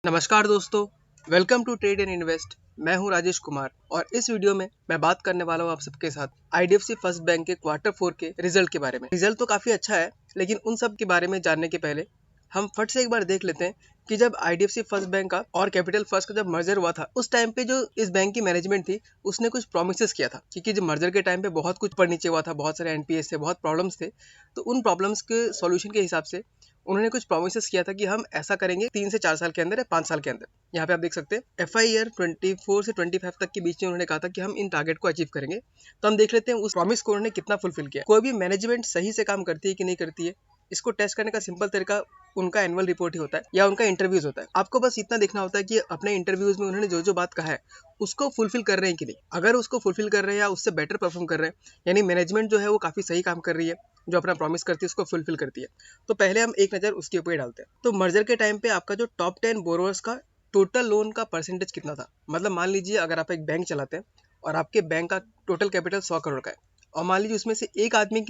नमस्कार दोस्तों, welcome to trade and invest. मैं हूं राजेश कुमार और इस वीडियो में मैं बात करने वाला हूं आप सबके साथ आईडीएफसी फर्स्ट बैंक के क्वार्टर 4 के रिजल्ट के बारे में। रिजल्ट तो काफ़ी अच्छा है, लेकिन उन सब के बारे में जानने के पहले हम फट से एक बार देख लेते हैं कि जब आईडीएफसी फर्स्ट बैंक का और कैपिटल फर्स्ट का जब मर्जर हुआ था, उस टाइम पे जो इस बैंक की मैनेजमेंट थी उसने कुछ प्रोमिस किया था। क्योंकि जब मर्जर के टाइम पे बहुत कुछ ऊपर नीचे हुआ था, बहुत सारे एनपीएस थे, बहुत प्रॉब्लम्स थे, तो उन प्रॉब्लम्स के सॉल्यूशन के हिसाब से उन्होंने कुछ प्रोमिस किया था कि हम ऐसा करेंगे 3 से 4 साल के अंदर या 5 साल के अंदर। यहाँ पे आप देख सकते हैं एफआई ईयर 24 से 25 तक के बीच में उन्होंने कहा था कि हम इन टारगेट को अचीव करेंगे। तो हम देख लेते हैं उस प्रॉमिस को उन्होंने कितना फुलफिल किया। कोई भी मैनेजमेंट सही से काम करती है कि नहीं करती है, इसको टेस्ट करने का सिंपल तरीका उनका एनुअल रिपोर्ट ही होता है या उनका इंटरव्यूज होता है। आपको बस इतना देखना होता है कि अपने इंटरव्यूज में उन्होंने जो जो बात कहा है उसको फुलफिल कर रहे हैं कि नहीं। अगर उसको फुलफिल कर रहे हैं या उससे बेटर परफॉर्म कर रहे हैं, यानी मैनेजमेंट जो है वो काफ़ी सही काम कर रही है, जो अपना प्रॉमिस करती है उसको फुलफिल करती है, तो पहले हम एक नज़र उसके ऊपर ही डालते हैं। तो मर्जर के टाइम पे आपका जो टॉप 10 बोरोवर्स का टोटल लोन का परसेंटेज कितना था। मतलब मान लीजिए अगर आप एक बैंक चलाते हैं और आपके बैंक का टोटल कैपिटल 100 करोड़ का है और मान लीजिए उसमें से एक आदमी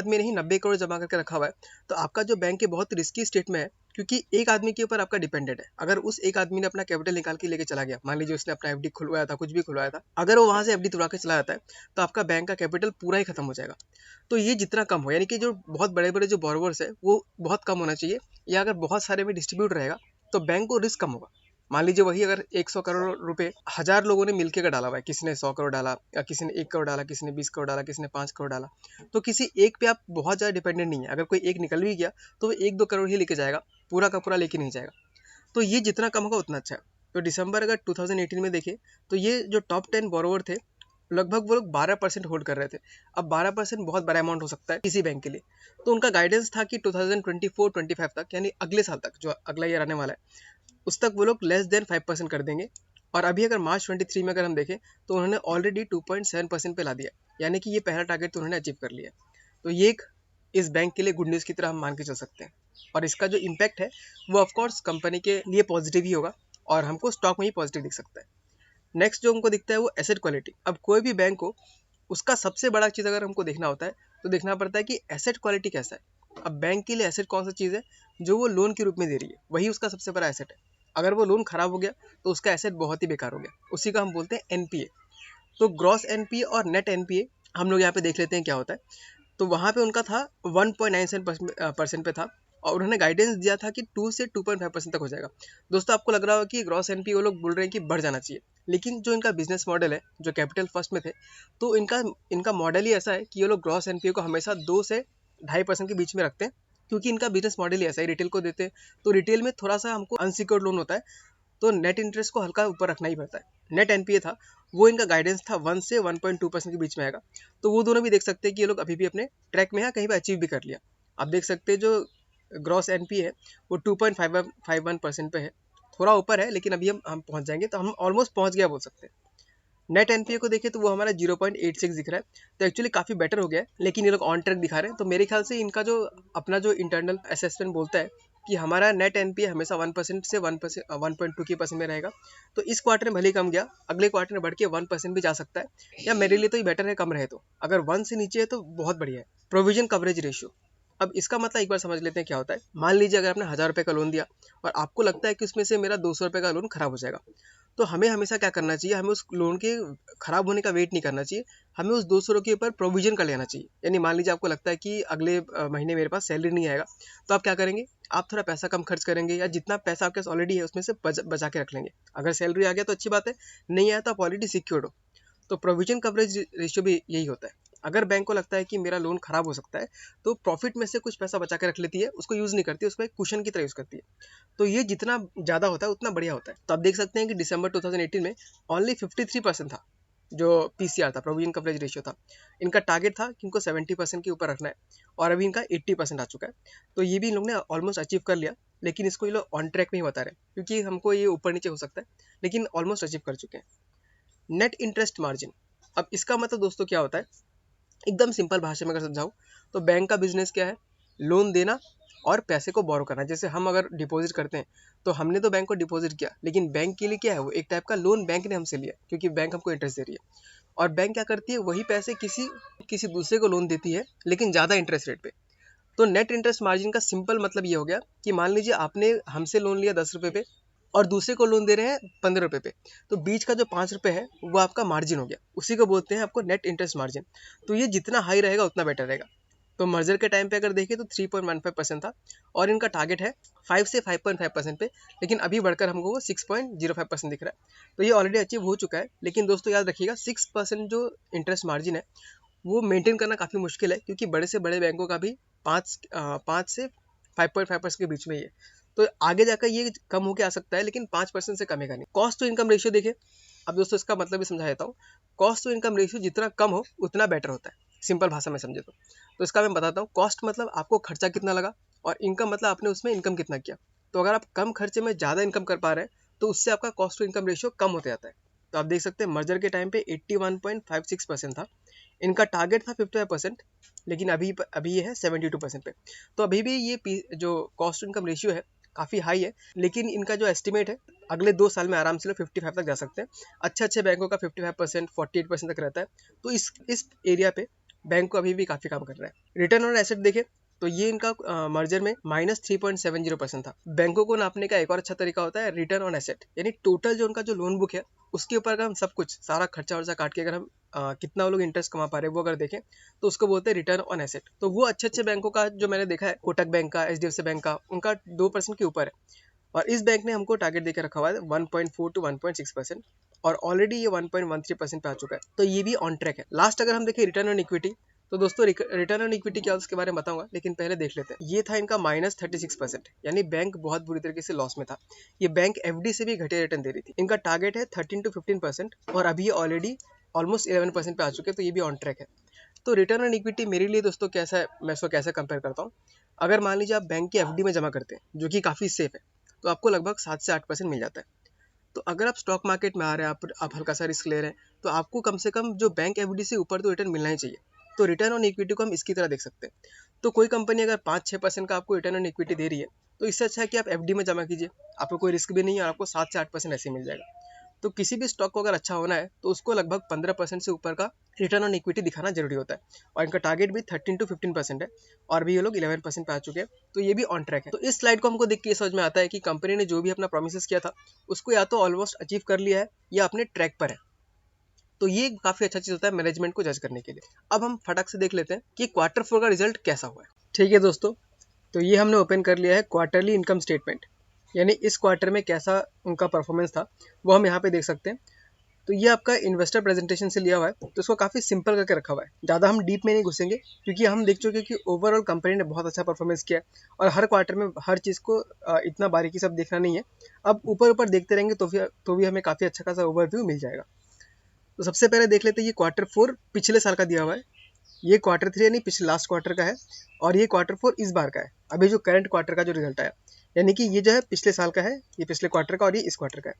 ने ही 90 करोड़ जमा करके रखा हुआ है, तो आपका जो बैंक के बहुत रिस्की स्टेट में है, क्योंकि एक आदमी के ऊपर आपका डिपेंडेंट है। अगर उस एक आदमी ने अपना कैपिटल निकाल के लेके चला गया, मान लीजिए उसने अपना एफडी खुलवाया था, कुछ भी खुलवाया था, अगर वो वहां से एफडी तुड़ा के चला जाता है तो आपका बैंक का कैपिटल पूरा ही खत्म हो जाएगा। तो ये जितना कम हो, यानी कि जो बहुत बड़े बड़े जो बोरोवर्स है वो बहुत कम होना चाहिए, या अगर बहुत सारे में डिस्ट्रीब्यूट रहेगा तो बैंक को रिस्क कम होगा। मान लीजिए वही अगर 100 करोड़ रुपए 1000 लोगों ने मिलकर डाला हुआ है, किसी ने 100 करोड़ डाला या किसी ने 1 करोड़ डाला, किसी ने 20 करोड़ डाला, किसी ने 5 करोड़ डाला, तो किसी एक पे आप बहुत ज़्यादा डिपेंडेंट नहीं है। अगर कोई एक निकल भी गया तो वो 1-2 करोड़ ही लेके जाएगा, पूरा का पूरा लेके नहीं जाएगा। तो ये जितना कम होगा उतना अच्छा है। तो दिसंबर अगर 2018 में देखें तो ये जो टॉप 10 बोरोवर थे, लगभग वो लोग 12% होल्ड कर रहे थे। अब 12% बहुत बड़ा अमाउंट हो सकता है किसी बैंक के लिए। तो उनका गाइडेंस था कि 2024-25 तक, यानी अगले साल तक, जो अगला ईयर आने वाला है, उस तक वो लोग लेस देन 5% कर देंगे। और अभी अगर मार्च 23 में अगर हम देखें तो उन्होंने ऑलरेडी 2.7% पे ला दिया, यानी कि ये पहला टारगेट तो उन्होंने अचीव कर लिया। तो ये एक इस बैंक के लिए गुड न्यूज़ की तरह हम मान के चल सकते हैं। और इसका जो इम्पैक्ट है वो ऑफकोर्स कंपनी के लिए पॉजिटिव ही होगा और हमको स्टॉक में ही पॉजिटिव दिख सकता है। नेक्स्ट जो हमको दिखता है वो एसेट क्वालिटी। अब कोई भी बैंक हो, उसका सबसे बड़ा चीज़ अगर हमको देखना होता है तो देखना पड़ता है कि एसेट क्वालिटी कैसा है। अब बैंक के लिए एसेट कौन सा चीज़ है, जो वो लोन के रूप में दे रही है, वही उसका सबसे बड़ा एसेट है। अगर वो लोन खराब हो गया तो उसका एसेट बहुत ही बेकार हो गया, उसी का हम बोलते हैं एनपीए। तो ग्रॉस एनपीए और नेट एनपीए हम लोग यहाँ पे देख लेते हैं क्या होता है। तो वहाँ पे उनका था 1.97% पे था और उन्होंने गाइडेंस दिया था कि 2 से 2.5% तक हो जाएगा। दोस्तों आपको लग रहा होगा कि ग्रॉस एनपीए वो लोग बोल रहे हैं कि बढ़ जाना चाहिए, लेकिन जो इनका बिजनेस मॉडल है, जो कैपिटल फर्स्ट में थे, तो इनका इनका मॉडल ही ऐसा है कि ये लोग ग्रॉस एनपीए को हमेशा 2 से 2.5% के बीच में रखते हैं, क्योंकि इनका बिजनेस मॉडल ही ऐसा है, रिटेल को देते हैं। तो रिटेल में थोड़ा सा हमको अनसिक्योर्ड लोन होता है, तो नेट इंटरेस्ट को हल्का ऊपर रखना ही पड़ता है। नेट एनपीए था, वो इनका गाइडेंस था 1 से 1.2% के बीच में आएगा। तो वो दोनों भी देख सकते हैं कि ये लोग अभी भी अपने ट्रैक में है, कहीं पर अचीव भी कर लिया। आप देख सकते हैं जो ग्रॉस एनपीए है वो 2.51% पे है, थोड़ा ऊपर है, लेकिन अभी हम पहुंच जाएंगे, तो हम ऑलमोस्ट पहुंच गया बोल सकते हैं। नेट एनपीए को देखें तो वो हमारा 0.86 दिख रहा है, तो एक्चुअली काफ़ी बेटर हो गया है, लेकिन ये लोग ऑन ट्रैक दिखा रहे हैं। तो मेरे ख्याल से इनका जो अपना जो इंटरनल असेसमेंट बोलता है कि हमारा नेट एनपीए हमेशा 1% से 1.2% में रहेगा। तो इस क्वार्टर में भले ही कम गया, अगले क्वार्टर में बढ़ के 1% भी जा सकता है, या मेरे लिए तो ये बेटर है कम रहे। तो अगर 1 से नीचे है तो बहुत बढ़िया है। प्रोविजन कवरेज रेशियो, अब इसका मतलब एक बार समझ लेते हैं क्या होता है। मान लीजिए अगर आपने 1000 रुपये का लोन दिया और आपको लगता है कि उसमें से मेरा 200 रुपये का लोन खराब हो जाएगा, तो हमें हमेशा क्या करना चाहिए, हमें उस लोन के खराब होने का वेट नहीं करना चाहिए, हमें उस 200 के ऊपर प्रोविजन कर लेना चाहिए। यानी मान लीजिए आपको लगता है कि अगले महीने मेरे पास सैलरी नहीं आएगा, तो आप क्या करेंगे, आप थोड़ा पैसा कम खर्च करेंगे, या जितना पैसा आपके पास ऑलरेडी है उसमें से बचा के रख लेंगे। अगर सैलरी आ गया तो अच्छी बात है, नहीं आया तो आप ऑलरेडी सिक्योर्ड हो। तो प्रोविजन कवरेज रेशियो भी यही होता है। अगर बैंक को लगता है कि मेरा लोन खराब हो सकता है, तो प्रॉफिट में से कुछ पैसा बचा के रख लेती है, उसको यूज़ नहीं करती, उसको एक कुशन की तरह यूज़ करती है। तो ये जितना ज़्यादा होता है उतना बढ़िया होता है। तो आप देख सकते हैं कि दिसंबर 2018 में ओनली 53% था जो पीसीआर था, प्रोविजन कवरेज रेशियो था। इनका टारगेट था कि इनको 70% के ऊपर रखना है, और अभी इनका 80% आ चुका है। तो ये भी इन लोग ने ऑलमोस्ट अचीव कर लिया, लेकिन इसको ये लोग ऑन ट्रैक में ही बता रहे हैं, क्योंकि हमको ये ऊपर नीचे हो सकता है, लेकिन ऑलमोस्ट अचीव कर चुके हैं। नेट इंटरेस्ट मार्जिन, अब इसका मतलब दोस्तों क्या होता है, एकदम सिंपल भाषा में अगर समझाऊँ तो बैंक का बिजनेस क्या है, लोन देना और पैसे को बोरो करना। जैसे हम अगर डिपॉजिट करते हैं तो हमने तो बैंक को डिपॉजिट किया, लेकिन बैंक के लिए क्या है, वो एक टाइप का लोन बैंक ने हमसे लिया, क्योंकि बैंक हमको इंटरेस्ट दे रही है। और बैंक क्या करती है, वही पैसे किसी किसी दूसरे को लोन देती है, लेकिन ज़्यादा इंटरेस्ट रेट पे। तो नेट इंटरेस्ट मार्जिन का सिंपल मतलब ये हो गया कि मान लीजिए आपने हमसे लोन लिया 10 रुपये पे, और दूसरे को लोन दे रहे हैं 15 रुपये पे, तो बीच का जो 5 रुपये है वो आपका मार्जिन हो गया, उसी को बोलते हैं आपको नेट इंटरेस्ट मार्जिन। तो ये जितना हाई रहेगा उतना बेटर रहेगा। तो मर्जर के टाइम पे अगर देखें तो 3.15% था और इनका टारगेट है 5 से 5.5% पे, लेकिन अभी बढ़कर हमको वो 6.05% दिख रहा है। तो ये ऑलरेडी अचीव हो चुका है। लेकिन दोस्तों याद रखिएगा 6% जो इंटरेस्ट मार्जिन है वो मेंटेन करना काफ़ी मुश्किल है, क्योंकि बड़े से बड़े बैंकों का भी 5 से 5.5% के बीच में ही है। तो आगे जाकर ये कम होकर आ सकता है, लेकिन 5% से कमेगा नहीं। कॉस्ट टू इनकम रेशियो देखें। अब दोस्तों इसका मतलब भी समझा देता हूँ। कॉस्ट टू इनकम रेशियो जितना कम हो उतना बेटर होता है, सिंपल भाषा में समझे तो इसका मैं बताता हूँ। कॉस्ट मतलब आपको खर्चा कितना लगा, और इनकम मतलब आपने उसमें इनकम कितना किया। तो अगर आप कम खर्चे में ज़्यादा इनकम कर पा रहे हैं तो उससे आपका कॉस्ट टू इनकम रेशियो कम होते जाता है। तो आप देख सकते हैं मर्जर के टाइम पे 81.56% था, इनका टारगेट था 55%, लेकिन अभी अभी ये है 72% पे। तो अभी भी ये जो कॉस्ट टू इनकम रेशियो है काफ़ी हाई है, लेकिन इनका जो एस्टिमेट है अगले 2 साल में आराम से लोग 55 तक जा सकते हैं। अच्छे अच्छे बैंकों का 55%, 48% तक रहता है। तो इस एरिया पे बैंक को अभी भी काफ़ी काम कर रहा है। रिटर्न ऑन एसेट देखें तो ये इनका मर्जर में -3.70% था। बैंकों को नापने का एक और अच्छा तरीका होता है रिटर्न ऑन एसेट, यानी टोटल जो उनका जो लोन बुक है उसके ऊपर अगर हम सब कुछ सारा खर्चा वर्चा काट के अगर हम कितना वो लोग इंटरेस्ट कमा पा रहे हैं वो अगर देखें तो उसको बोलते हैं रिटर्न ऑन एसेट। तो वो अच्छे अच्छे बैंकों का जो मैंने देखा है, कोटक बैंक का, HDFC बैंक का, उनका 2% के ऊपर है। और इस बैंक ने हमको टारगेट देकर रखा हुआ है 1.4 to 1.6%, और ऑलरेडी ये 1.13% पे आ चुका है। तो ये भी ऑन ट्रैक है। लास्ट अगर हम देखें रिटर्न ऑन इक्विटी, तो दोस्तों रिटर्न ऑन इक्विटी क्या है उसके बारे में बताऊंगा, लेकिन पहले देख लेते हैं। ये था इनका -36%, यानी बैंक बहुत बुरी तरीके से लॉस में था। ये बैंक FD से भी घटिया रिटर्न दे रही थी। इनका टारगेट है 13 to 15%, और अभी ये ऑलरेडी ऑलमोस्ट 11% पे आ चुके हैं, तो ये भी ऑन ट्रैक है। तो रिटर्न ऑन इक्विटी मेरे लिए दोस्तों कैसा है, मैं इसको कैसे कंपेयर करता हूँ। अगर मान लीजिए आप बैंक की FD में जमा करते हैं जो कि काफ़ी सेफ है, तो आपको लगभग 7 से 8% मिल जाता है। तो अगर आप स्टॉक मार्केट में आ रहे हैं, आप हल्का सा रिस्क ले रहे हैं, तो आपको कम से कम जो बैंक FD से ऊपर तो रिटर्न मिलना ही चाहिए। तो रिटर्न ऑन इक्विटी को हम इसकी तरह देख सकते हैं। तो कोई कंपनी अगर 5-6% का आपको रिटर्न ऑन इक्विटी दे रही है, तो इससे अच्छा है कि आप FD में जमा कीजिए। आपको कोई रिस्क भी नहीं है और आपको 7 से 8% ऐसे मिल जाएगा। तो किसी भी स्टॉक को अगर अच्छा होना है तो उसको लगभग 15% से ऊपर का रिटर्न ऑन इक्विटी दिखाना जरूरी होता है, और इनका टारगेट भी 13 to 15% है, और भी ये लोग 11% पे आ चुके हैं। तो ये भी ऑन ट्रैक है। तो इस स्लाइड को हमको देख के समझ में आता है कि कंपनी ने जो भी अपना प्रोमिस किया था उसको या तो ऑलमोस्ट अचीव कर लिया है या अपने ट्रैक पर है। तो ये काफ़ी अच्छा चीज़ होता है मैनेजमेंट को जज करने के लिए। अब हम फटाक से देख लेते हैं कि Q4 का रिजल्ट कैसा हुआ है। ठीक है दोस्तों, तो ये हमने ओपन कर लिया है क्वार्टरली इनकम स्टेटमेंट, यानी इस क्वार्टर में कैसा उनका परफॉर्मेंस था वो हम यहाँ पे देख सकते हैं। तो ये आपका इन्वेस्टर प्रेजेंटेशन से लिया हुआ है, तो इसको काफ़ी सिंपल करके रखा हुआ है। ज़्यादा हम डीप में नहीं घुसेंगे, क्योंकि हम देख चुके हैं कि ओवरऑल कंपनी ने बहुत अच्छा परफॉर्मेंस किया है, और हर क्वार्टर में हर चीज़ को इतना बारीकी से देखना नहीं है। अब ऊपर ऊपर देखते रहेंगे तो भी हमें काफ़ी अच्छा खासा ओवरव्यू मिल जाएगा। तो सबसे पहले देख लेते हैं ये Q4 पिछले साल का दिया हुआ है, ये Q3 यानी पिछले लास्ट क्वार्टर का है, और ये Q4 इस बार का है, अभी जो करंट क्वार्टर का जो रिजल्ट आया। यानी कि ये जो है पिछले साल का है, ये पिछले क्वार्टर का, और ये इस क्वार्टर का है।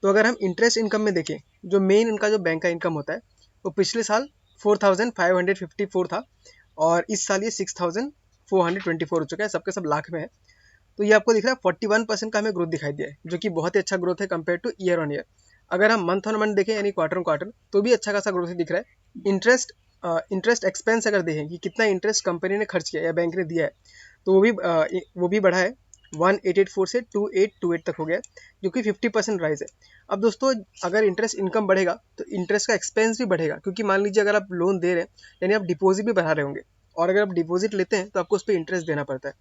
तो अगर हम इंटरेस्ट इनकम में देखें, जो मेन इनका जो बैंक का इनकम होता है, वो पिछले साल 4,554 था, और इस साल ये 6,424 हो चुका है, सबके सब लाख में है। तो ये आपको दिख रहा है 41% का हमें ग्रोथ दिखाई दिया है, जो कि बहुत ही अच्छा ग्रोथ है compare two year on year. अगर हम मंथ ऑन मंथ देखें यानी क्वार्टर ऑन क्वार्टर, तो भी अच्छा खासा ग्रोथ दिख रहा है। इंटरेस्ट एक्सपेंस अगर देखें कि कितना इंटरेस्ट कंपनी ने खर्च किया या बैंक ने दिया है, तो वो भी बढ़ा है, 1884 से 2828 तक हो गया, जो कि 50% राइज है। अब दोस्तों अगर इंटरेस्ट इनकम बढ़ेगा तो इंटरेस्ट का एक्सपेंस भी बढ़ेगा, क्योंकि मान लीजिए अगर आप लोन दे रहे हैं यानी आप डिपॉजिट भी बढ़ा रहे होंगे, और अगर आप डिपॉजिट लेते हैं तो आपको उस पर इंटरेस्ट देना पड़ता है।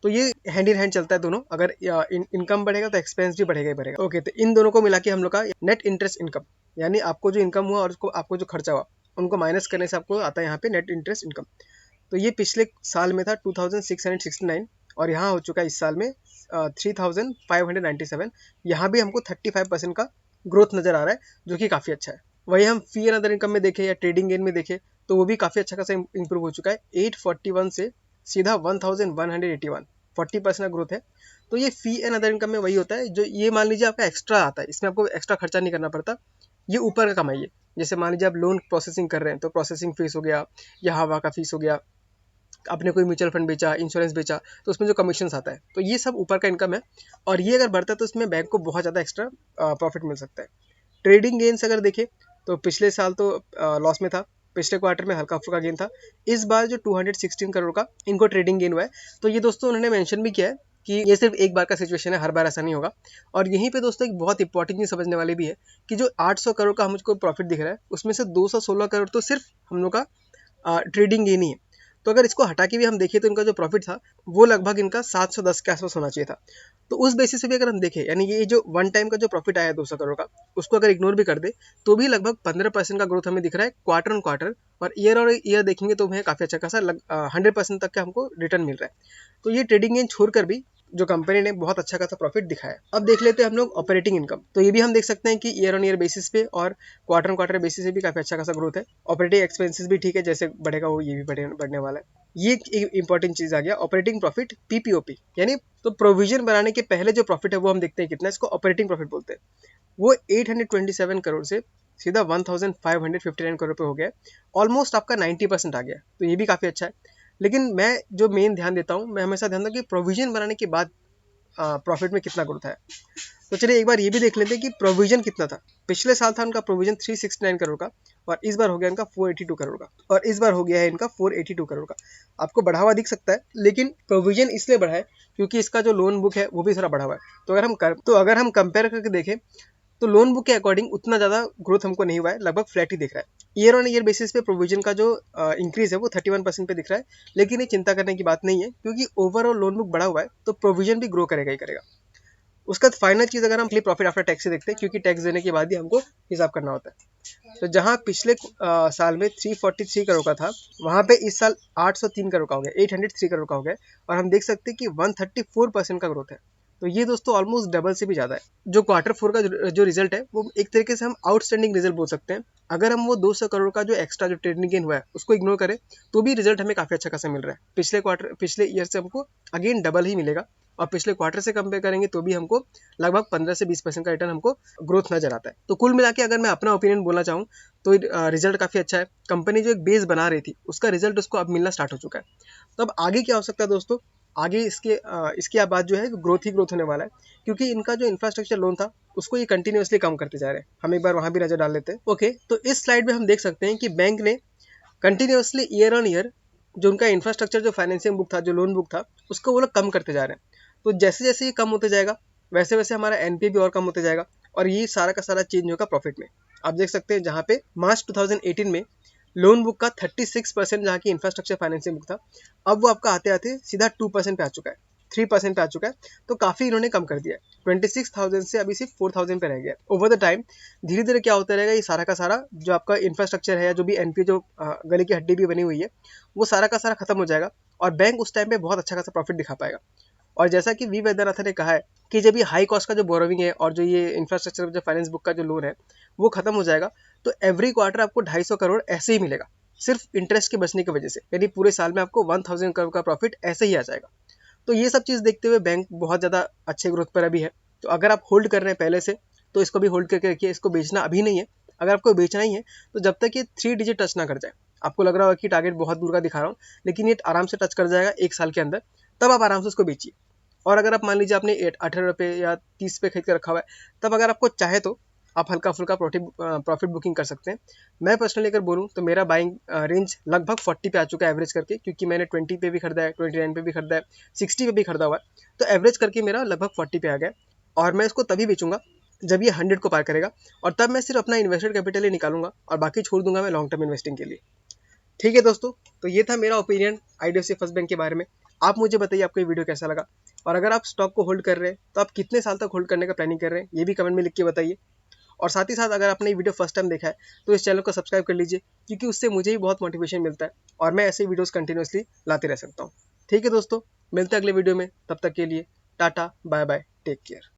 तो ये हैंड इन हैंड चलता है दोनों, अगर इनकम बढ़ेगा तो एक्सपेंस भी बढ़ेगा ही बढ़ेगा। ओके, तो इन दोनों को मिला के हम लोग का नेट इंटरेस्ट इनकम, यानी आपको जो इनकम हुआ और आपको जो खर्चा हुआ उनको माइनस करने से आपको आता है यहाँ पे नेट इंटरेस्ट इनकम। तो ये पिछले साल में था 2669, और यहाँ हो चुका है इस साल में 3597। यहाँ भी हमको 35% का ग्रोथ नज़र आ रहा है, जो कि काफ़ी अच्छा है। वही हम फी एंड अदर इनकम में देखें या ट्रेडिंग गेन में देखें, तो वो भी काफ़ी अच्छा खासा इंप्रूव हो चुका है, 841 से सीधा 1181, 40% का ग्रोथ है। तो ये फी एंड अदर इनकम में वही होता है, जो ये मान लीजिए आपका एक्स्ट्रा आता है, इसमें आपको एक्स्ट्रा खर्चा नहीं करना पड़ता, ये ऊपर का कमाई है। जैसे मान लीजिए आप लोन प्रोसेसिंग कर रहे हैं, तो प्रोसेसिंग फीस हो गया या हवा का फीस हो गया, आपने कोई म्यूचुअल फंड बेचा, इंश्योरेंस बेचा, तो उसमें जो कमीशन आता है, तो ये सब ऊपर का इनकम है, और ये अगर बढ़ता है तो इसमें बैंक को बहुत ज़्यादा एक्स्ट्रा प्रॉफिट मिल सकता है। ट्रेडिंग गेन्स अगर देखें तो पिछले साल तो लॉस में था, पिछले क्वार्टर में हल्का फुल्का गेन था। इस बार जो 216 करोड़ का इनको ट्रेडिंग गेन हुआ है, तो ये दोस्तों उन्होंने मेंशन भी किया है कि ये सिर्फ एक बार का सिचुएशन है, हर बार ऐसा नहीं होगा। और यहीं पे दोस्तों एक बहुत इंपॉर्टेंट चीज समझने वाली भी है कि जो 800 करोड़ का हमको प्रॉफिट दिख रहा है उसमें से 216 करोड़ तो सिर्फ हम लोग का ट्रेडिंग गेन ही है। तो अगर इसको हटा के भी हम देखें तो इनका जो प्रॉफिट था वो लगभग इनका 710 के आसपास होना चाहिए था। तो उस बेसिस से भी अगर हम देखें, यानी ये जो वन टाइम का जो प्रॉफिट आया 200 करोड़ का, उसको अगर इग्नोर भी कर दे तो भी लगभग 15% का ग्रोथ हमें दिख रहा है क्वार्टर ऑन क्वार्टर। और ईयर देखेंगे तो हमें काफ़ी अच्छा खासा 100% तक का हमको रिटर्न मिल रहा है। तो ये ट्रेडिंग गेन छोड़कर भी जो कंपनी ने बहुत अच्छा खासा प्रॉफिट दिखाया। अब देख लेते हैं हम लोग ऑपरेटिंग इनकम। तो ये भी हम देख सकते हैं कि ईयर ऑन ईयर बेसिस पे और क्वार्टर ऑन क्वार्टर बेसिस पे भी काफी अच्छा खासा ग्रोथ है। ऑपरेटिंग एक्सपेंसेस भी ठीक है, जैसे बढ़ेगा वो ये भी बढ़ने वाला है। ये एक इंपॉर्टेंट चीज आ गया ऑपरेटिंग प्रॉफिट, पीपीओपी, यानी तो प्रोविजन बनाने के पहले जो प्रॉफिट है वो हम देखते हैं कितना, इसको ऑपरेटिंग प्रॉफिट बोलते हैं। वो 827 करोड़ से सीधा 1559 करोड़ पे हो गया, ऑलमोस्ट आपका 90% आ गया। तो ये भी काफी अच्छा है। लेकिन मैं जो मेन ध्यान देता हूँ, मैं हमेशा ध्यान देता हूँ कि प्रोविजन बनाने के बाद प्रॉफिट में कितना ग्रोथ है। तो चलिए एक बार ये भी देख लेते हैं कि प्रोविजन कितना था। पिछले साल था उनका प्रोविजन 369 करोड़ का, और इस बार हो गया इनका 482 करोड़ का, और इस बार हो गया है इनका 482 करोड़ का। आपको बढ़ा हुआ दिख सकता है, लेकिन प्रोविजन इसलिए बढ़ा है क्योंकि इसका जो लोन बुक है वो भी थोड़ा बढ़ा हुआ है। तो अगर हम कंपेयर करके देखें तो लोन बुक के अकॉर्डिंग उतना ज़्यादा ग्रोथ हमको नहीं हुआ है, लगभग फ्लैट ही दिख रहा है। ईयर ऑन ईयर बेसिस पे प्रोविजन का जो इंक्रीज है वो 31% पे दिख रहा है। लेकिन ये चिंता करने की बात नहीं है, क्योंकि ओवरऑल लोन बुक बढ़ा हुआ है तो प्रोविजन भी ग्रो करेगा ही करेगा। उसका फाइनल चीज अगर हम प्रॉफिट आफ्टर टैक्स से देखते हैं, क्योंकि टैक्स देने के बाद ही हमको हिसाब करना होता है। तो जहां पिछले साल में 343 करोड़ का था, वहां पे इस साल 803 करोड़ का हो गया, 803 करोड़ का हो गया। और हम देख सकते हैं कि 134% का ग्रोथ है। तो ये दोस्तों ऑलमोस्ट डबल से भी ज्यादा है। जो क्वार्टर फोर का जो रिजल्ट है वो एक तरीके से हम आउटस्टैंडिंग रिजल्ट बोल सकते हैं। अगर हम वो 200 करोड़ का जो एक्स्ट्रा जो ट्रेडिंग गेन हुआ है उसको इग्नोर करें तो भी रिजल्ट हमें काफी अच्छा खासा मिल रहा है। पिछले ईयर से हमको अगेन डबल ही मिलेगा, और पिछले क्वार्टर से कंपेयर करेंगे तो भी हमको लगभग 15 से 20% का रिटर्न हमको ग्रोथ नजर आता है। तो कुल मिला के अगर मैं अपना ओपिनियन बोलना चाहूँ तो रिजल्ट काफी अच्छा है। कंपनी जो एक बेस बना रही थी उसका रिजल्ट उसको अब मिलना स्टार्ट हो चुका है। तो अब आगे क्या हो सकता है दोस्तों, आगे इसके बाद जो है ग्रोथ ही ग्रोथ होने वाला है, क्योंकि इनका जो इंफ्रास्ट्रक्चर लोन था उसको ये कंटिन्यूअसली कम करते जा रहे हैं। हम एक बार वहां भी नजर डाल लेते हैं। ओके, तो इस स्लाइड में हम देख सकते हैं कि बैंक ने कंटिन्यूअसली ईयर ऑन ईयर जो उनका इंफ्रास्ट्रक्चर जो फाइनेंसिंग बुक था, जो लोन बुक था, उसको वो लोग कम करते जा रहे हैं। तो जैसे जैसे ये कम होते जाएगा वैसे वैसे हमारा एनपीए भी और कम होते जाएगा, और ये सारा का सारा चेंज होगा प्रॉफिट में। आप देख सकते हैं जहाँ पे मार्च 2018 में लोन बुक का 36% जहाँ की इंफ्रास्ट्रक्चर फाइनेंसिंग बुक था, अब वो आपका आते आते सीधा 2% पे आ चुका है, 3% पे आ चुका है। तो काफी इन्होंने कम कर दिया है। 26,000 से अभी सिर्फ 4,000 पे रह गया। ओवर द टाइम धीरे धीरे क्या होता रहेगा, ये सारा का सारा जो आपका इंफ्रास्ट्रक्चर है, जो भी एनपीए जो गले की हड्डी भी बनी हुई है, वो सारा का सारा खत्म हो जाएगा, और बैंक उस टाइम पे बहुत अच्छा खासा प्रॉफिट दिखा पाएगा। और जैसा कि वी वैद्यनाथन ने कहा है कि जब ये हाई कॉस्ट का जो बोरोविंग है और जो ये इंफ्रास्ट्रक्चर जो फाइनेंस बुक का जो लोन है वो खत्म हो जाएगा, तो एवरी क्वार्टर आपको 250 करोड़ ऐसे ही मिलेगा, सिर्फ इंटरेस्ट के बचने की वजह से। यानी पूरे साल में आपको 1000 करोड़ का प्रॉफिट ऐसे ही आ जाएगा। तो ये सब चीज़ देखते हुए बैंक बहुत ज़्यादा अच्छे ग्रोथ पर अभी है। तो अगर आप होल्ड कर रहे हैं पहले से तो इसको भी होल्ड करके रखिए, इसको बेचना अभी नहीं है। अगर आपको बेचना ही है तो जब तक ये 3 डिजिट टच ना कर जाए, आपको लग रहा होगा कि टारगेट बहुत दूर का दिखा रहा हूँ, लेकिन ये आराम से टच कर जाएगा 1 साल के अंदर, तब आप आराम से उसको बेचिए। और अगर आप मान लीजिए आपने 18 रुपये या 30 पे खरीद के रखा हुआ है, तब अगर आपको चाहे तो आप हल्का फुल्का प्रॉफिट बुकिंग कर सकते हैं। मैं पर्सनली अगर बोलूँ तो मेरा बाइंग रेंज लगभग 40 पे आ चुका है एवरेज करके, क्योंकि मैंने 20 पे भी खरीदा है, 29 पे भी खरीदा है, 60 पे भी खरीदा हुआ है। तो एवरेज करके मेरा लगभग 40 पे आ गया, और मैं इसको तभी बेचूंगा जब ये 100 को पार करेगा, और तब मैं सिर्फ अपना इन्वेस्टेड कैपिटल ही निकालूंगा और बाकी छोड़ दूंगा मैं लॉन्ग टर्म इन्वेस्टिंग के लिए। ठीक है दोस्तों, तो ये था मेरा ओपिनियन आईडीएफसी फर्स्ट बैंक के बारे में। आप मुझे बताइए आपको ये वीडियो कैसा लगा, और अगर आप स्टॉक को होल्ड कर रहे हैं तो आप कितने साल तक होल्ड करने का प्लानिंग कर रहे हैं ये भी कमेंट में लिख के बताइए। और साथ ही साथ अगर आपने ये वीडियो फर्स्ट टाइम देखा है तो इस चैनल को सब्सक्राइब कर लीजिए, क्योंकि उससे मुझे भी बहुत मोटिवेशन मिलता है और मैं ऐसे वीडियोस कंटिन्यूअसली लाते रह सकता हूँ। ठीक है दोस्तों, मिलते हैं अगले वीडियो में, तब तक के लिए tata bye bye, take care.